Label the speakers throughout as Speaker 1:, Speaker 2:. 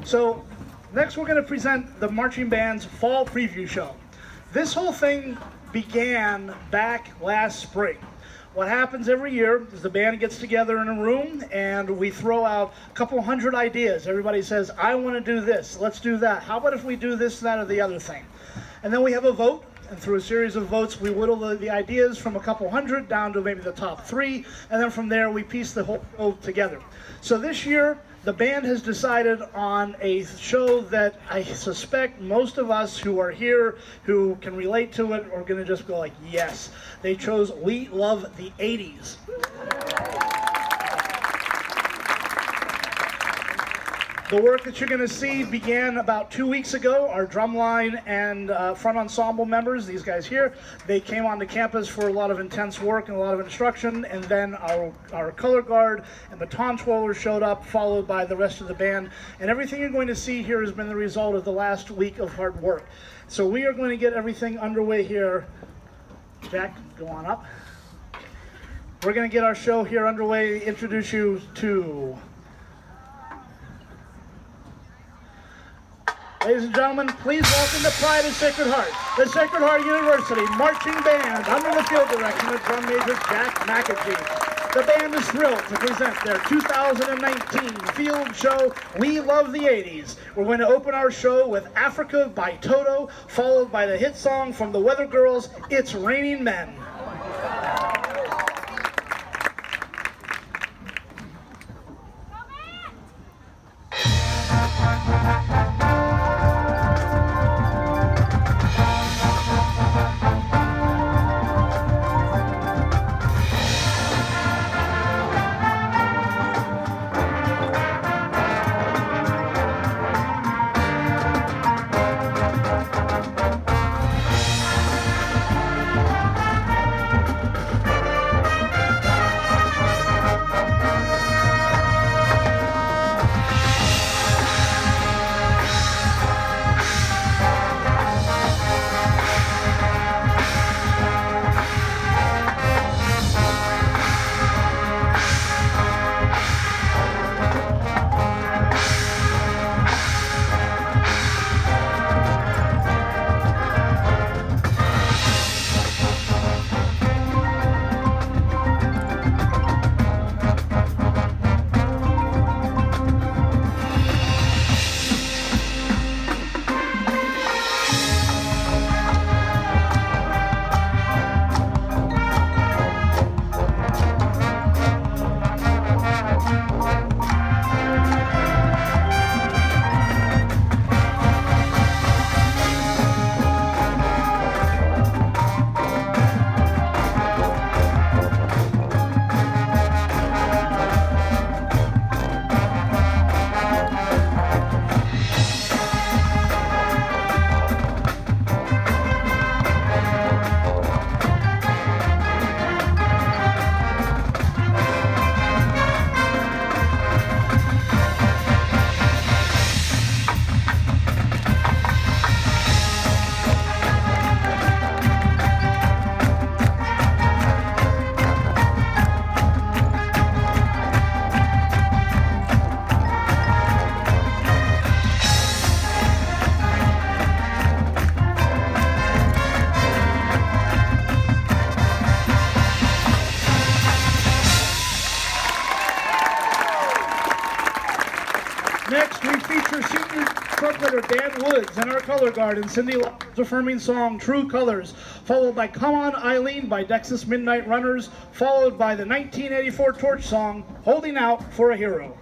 Speaker 1: So next we're going to present the marching band's fall preview show. This whole thing began back last spring. What happens every year is the band gets together in a room and we throw out a couple hundred ideas. Everybody says, I want to do this, let's do that. How about if we do this, that, or the other thing? And then we have a vote, and through a series of votes we whittle the ideas from a couple hundred down to maybe the top 3, and then from there we piece the whole show together. So this year the band has decided on a show that I suspect most of us who are here who can relate to it are going to just go like, yes. They chose We Love the 80s. The work that you're going to see began about 2 weeks ago. Our drumline and front ensemble members, these guys here, they came onto campus for a lot of intense work and a lot of instruction, and then our color guard and baton twirlers showed up, followed by the rest of the band. And everything you're going to see here has been the result of the last week of hard work. So we are going to get everything underway here. Jack, go on up. We're going to get our show here underway, introduce you to... Ladies and gentlemen, please welcome the pride of Sacred Heart, the Sacred Heart University Marching Band under the field direction of drum major Jack McAtee. The band is thrilled to present their 2019 field show, We Love the 80s. We're going to open our show with Africa by Toto, followed by the hit song from the Weather Girls, It's Raining Men. Next, we feature senior trumpeter Dan Woods and our color guard in Cindy Lauper's affirming song, True Colors, followed by Come On Eileen by Dexys Midnight Runners, followed by the 1984 Torch song, Holding Out for a Hero.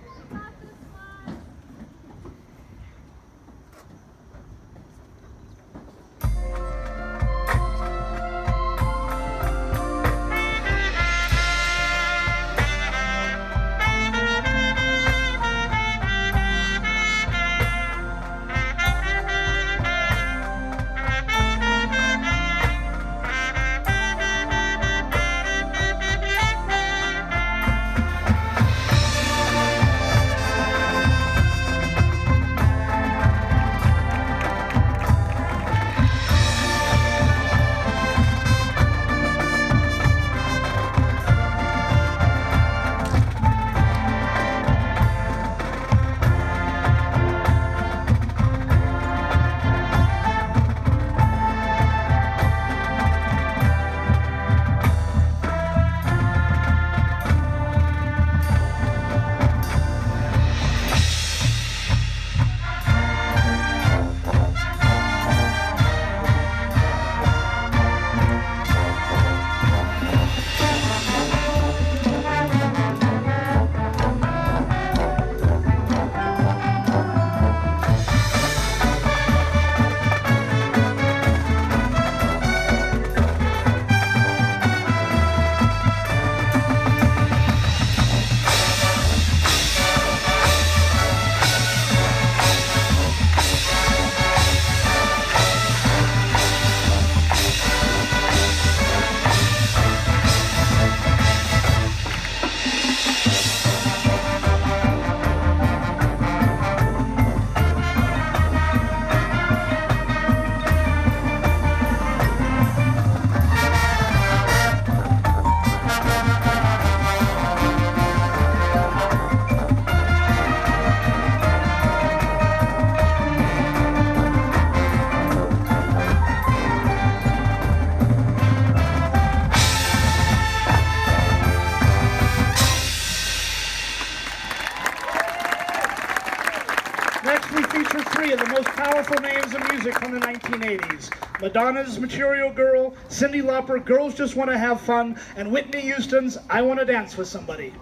Speaker 1: Next, we feature three of the most powerful names in music from the 1980s. Madonna's Material Girl, Cyndi Lauper, Girls Just Want to Have Fun, and Whitney Houston's I Want to Dance with Somebody.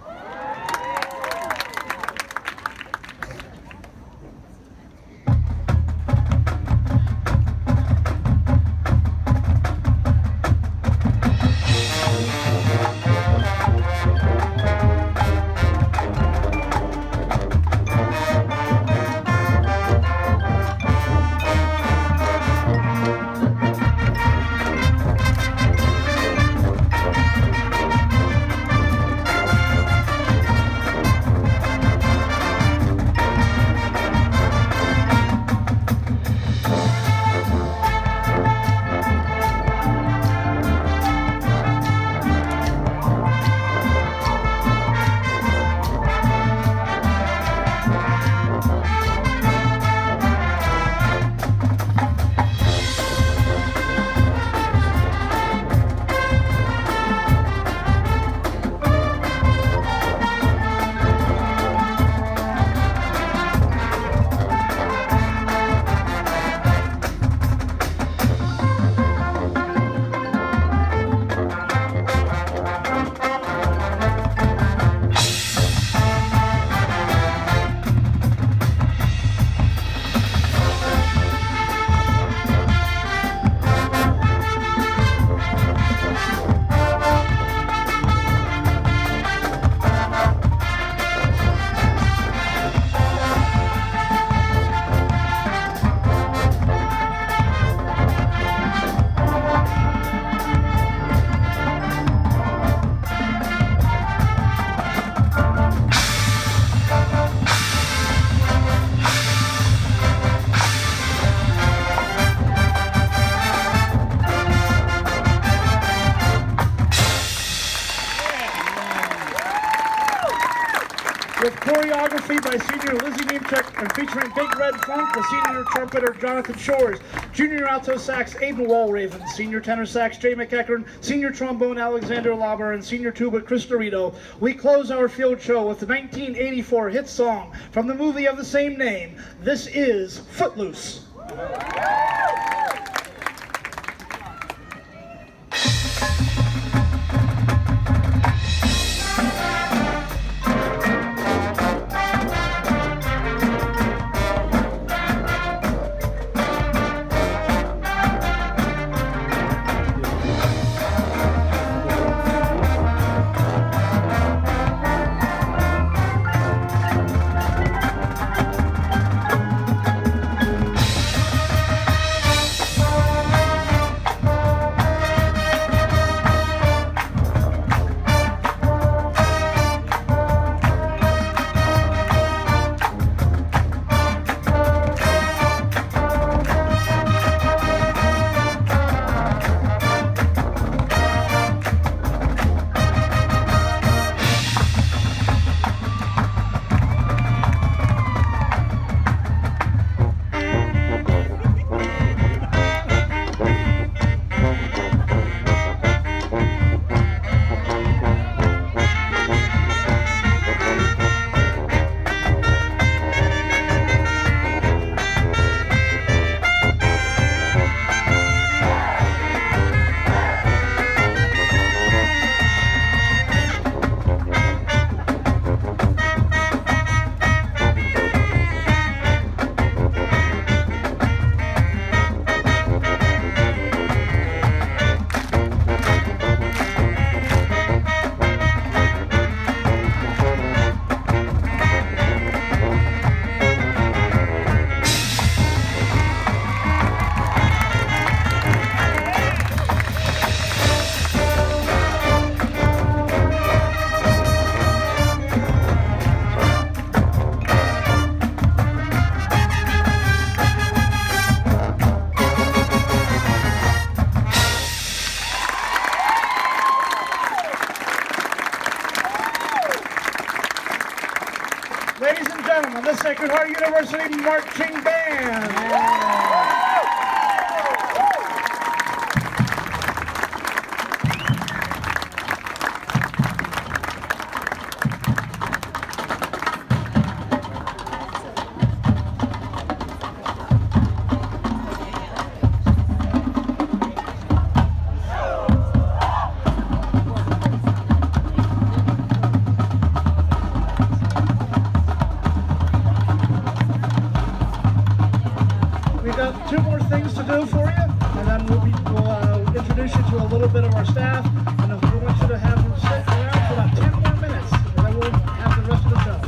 Speaker 1: With choreography by senior Lizzie Niemczyk and featuring Big Red Funk, the senior trumpeter Jonathan Shores, junior alto sax Aiden Walraven, senior tenor sax Jay McEachern, senior trombone Alexander Lauber, and senior tuba Chris Dorito, we close our field show with the 1984 hit song from the movie of the same name. This is Footloose. Ladies and gentlemen, the Sacred Heart University Marching Band. do for you, and then we'll introduce you to a little bit of our staff, and we want you to have them sit around for about 10 more minutes, and then we'll have the rest of the show.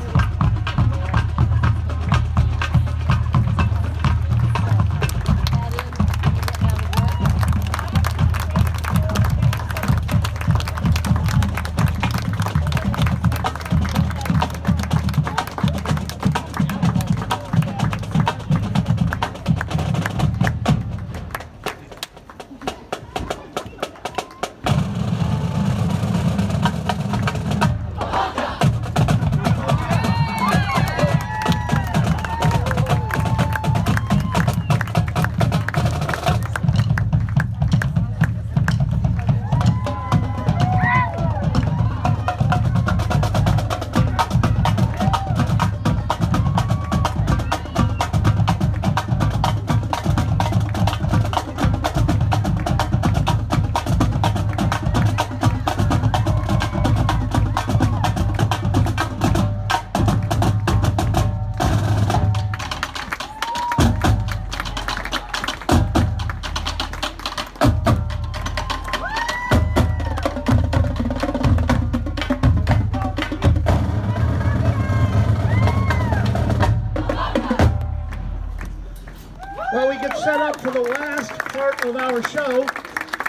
Speaker 1: Well, we get set up for the last part of our show.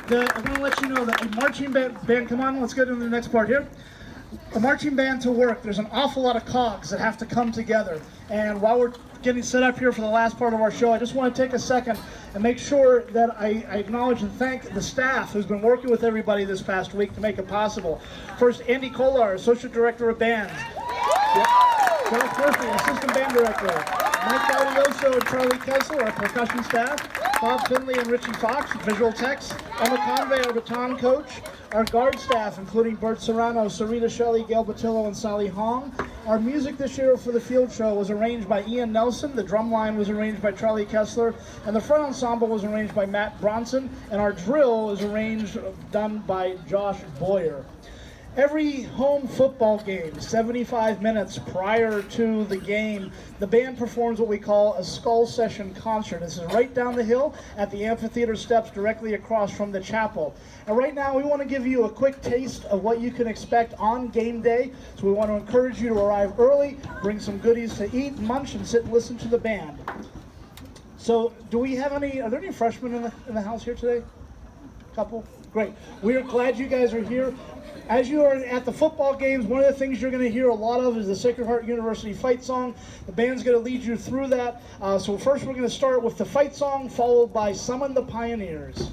Speaker 1: I'm going to let you know that a marching band, come on, let's go to the next part here. A marching band to work, there's an awful lot of cogs that have to come together. And while we're getting set up here for the last part of our show, I just want to take a second and make sure that I acknowledge and thank the staff who's been working with everybody this past week to make it possible. First, Andy Kolar, Associate Director of Bands. Josh Murphy, Assistant Band Director. Mike Gaudioso and Charlie Kessler, our percussion staff. Bob Finley and Richie Fox, visual techs. Emma Convey, our baton coach. Our guard staff, including Bert Serrano, Sarita Shelley, Gail Batillo, and Sally Hong. Our music this year for the field show was arranged by Ian Nelson. The drum line was arranged by Charlie Kessler. And the front ensemble was arranged by Matt Bronson. And our drill is done by Josh Boyer. Every home football game, 75 minutes prior to the game, the band performs what we call a skull session concert. This is right down the hill at the amphitheater steps directly across from the chapel. And right now we want to give you a quick taste of what you can expect on game day. So we want to encourage you to arrive early, bring some goodies to eat, munch, and sit and listen to the band. So are there any freshmen in the house here today? Couple? Great. We are glad you guys are here. As you are at the football games, one of the things you're going to hear a lot of is the Sacred Heart University fight song. The band's going to lead you through that. So first we're going to start with the fight song, followed by Summon the Pioneers.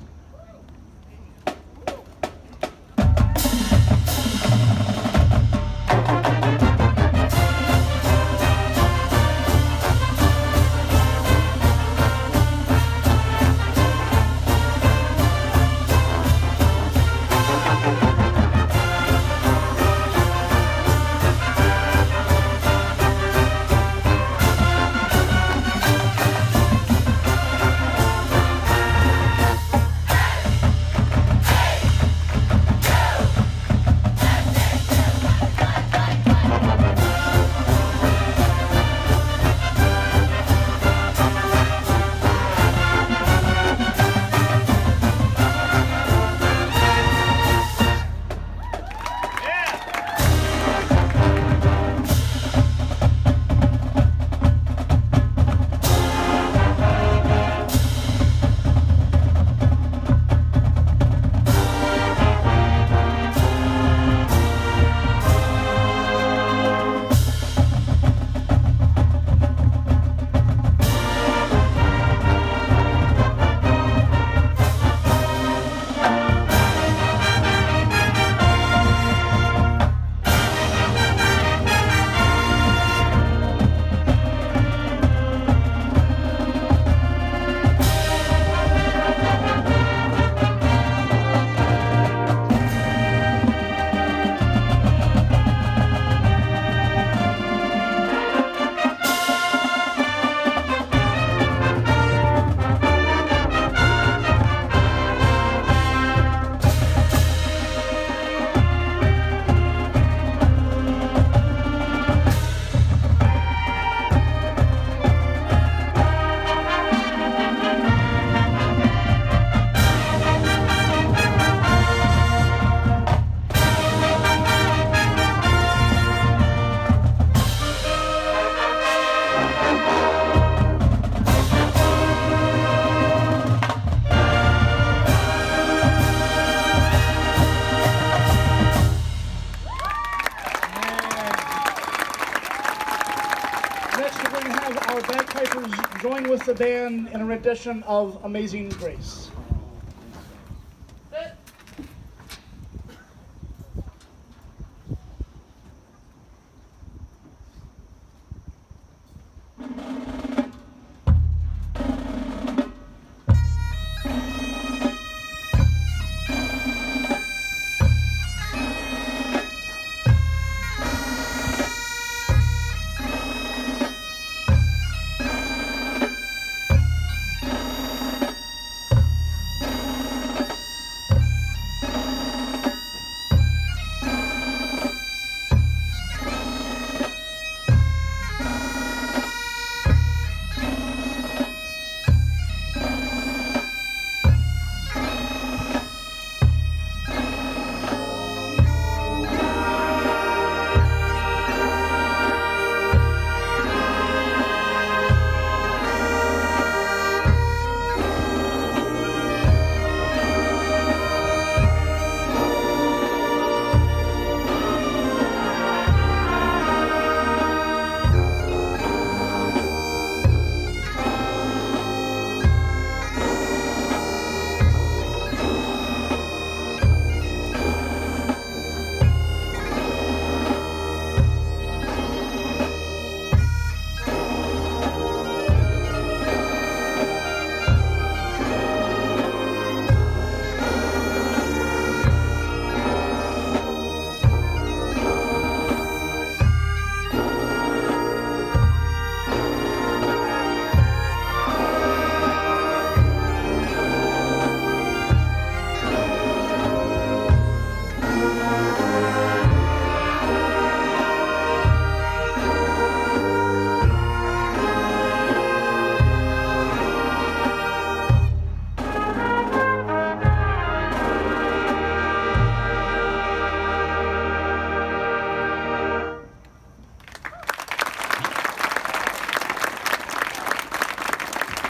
Speaker 1: Next, we're going to have our bagpipers join with the band in a rendition of Amazing Grace.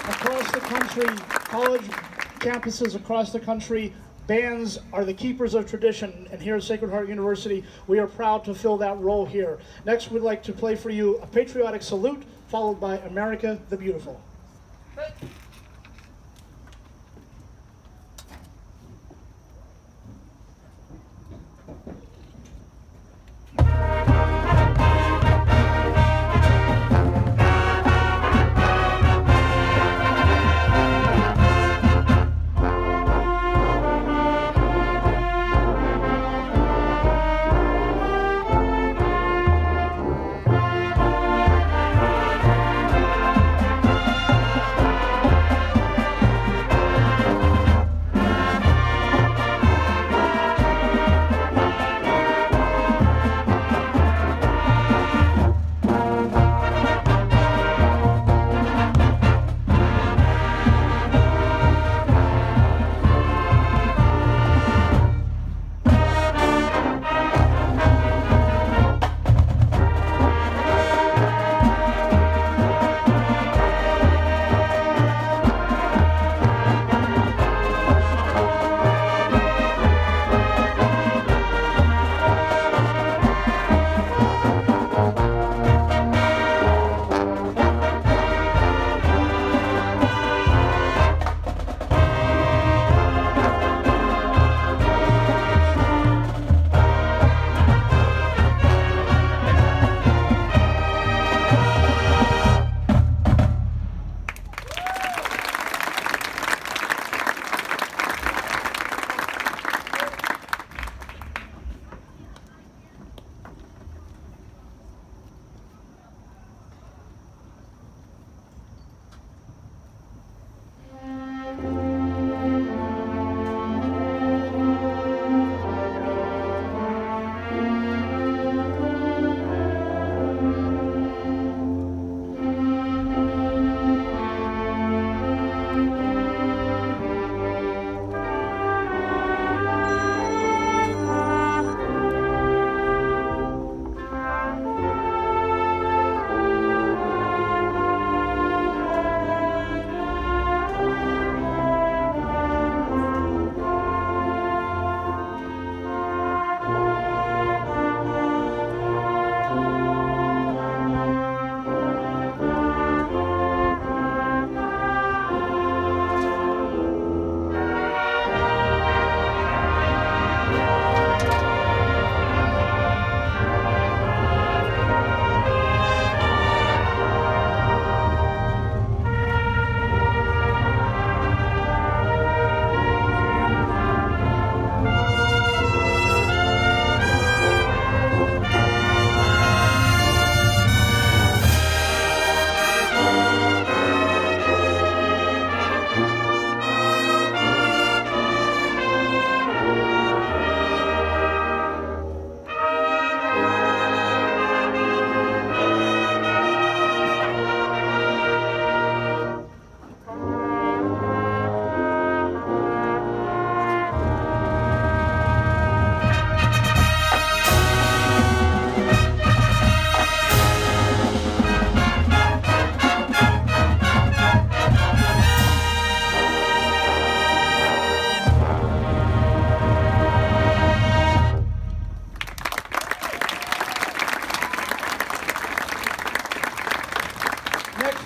Speaker 1: Across the country, college campuses across the country, bands are the keepers of tradition, and here at Sacred Heart University, we are proud to fill that role here. Next, we'd like to play for you a patriotic salute, followed by America the Beautiful.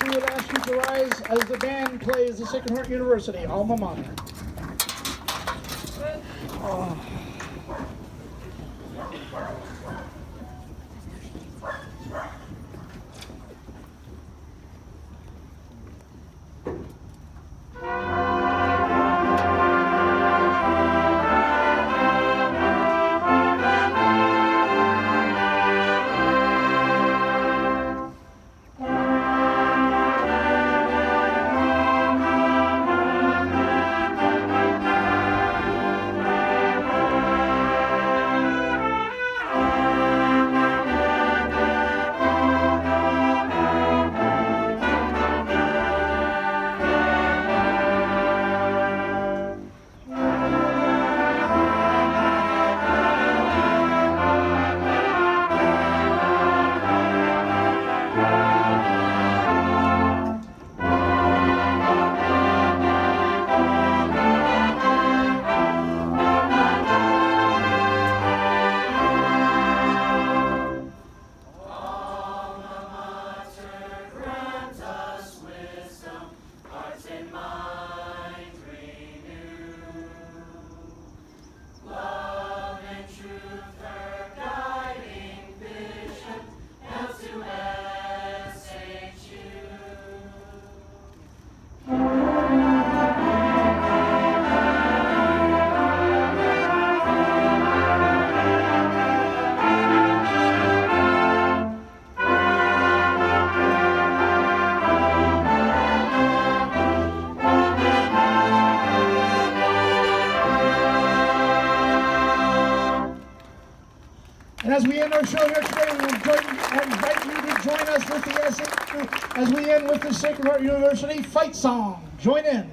Speaker 1: we would ask you to rise as the band plays the Sacred Heart University alma mater. Oh. And as we end our show here today, we will invite you to join us with the SHU as we end with the Sacred Heart University fight song. Join in.